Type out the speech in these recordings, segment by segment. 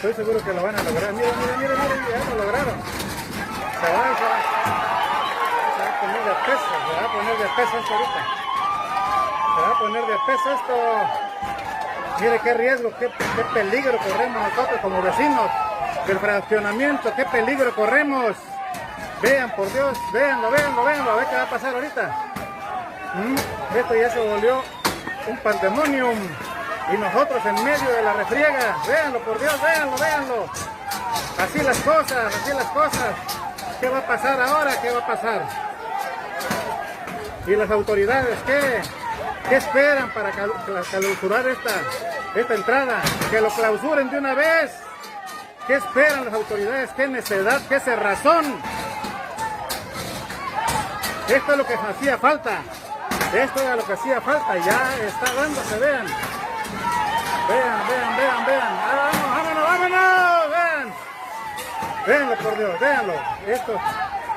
Estoy seguro que lo van a lograr. Mira, mira, mira, mira, ya lo lograron. Se va a poner de peso, se va a poner de peso esto ahorita. Se va a poner de peso esto. Mire qué riesgo, qué peligro corremos nosotros como vecinos del fraccionamiento, qué peligro corremos. Vean, por Dios, véanlo, véanlo, véanlo, a ver qué va a pasar ahorita. Esto ya se volvió un pandemonium y nosotros en medio de la refriega. Véanlo, por Dios, véanlo, véanlo. Así las cosas, así las cosas. ¿Qué va a pasar ahora? ¿Qué va a pasar? ¿Y las autoridades qué? ¿Qué esperan para clausurar esta entrada? Que lo clausuren de una vez. ¿Qué esperan las autoridades? ¿Qué necedad? ¿Qué cerrazón? Esto es lo que hacía falta. Esto era lo que hacía falta. Ya está dándose, vean. Vean, vean, vean, vean. ¡Vámonos, vámonos, vámonos! Vean. Véanlo, por Dios, véanlo.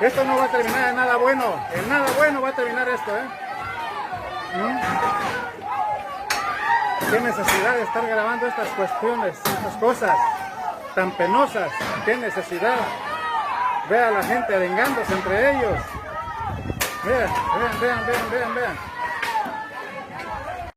Esto no va a terminar en nada bueno. En nada bueno va a terminar esto, ¿eh? ¿Qué necesidad de estar grabando estas cuestiones, estas cosas tan penosas? ¿Qué necesidad? Vea a la gente vengándose entre ellos. Vean, vean, vean, vean, vean, vean.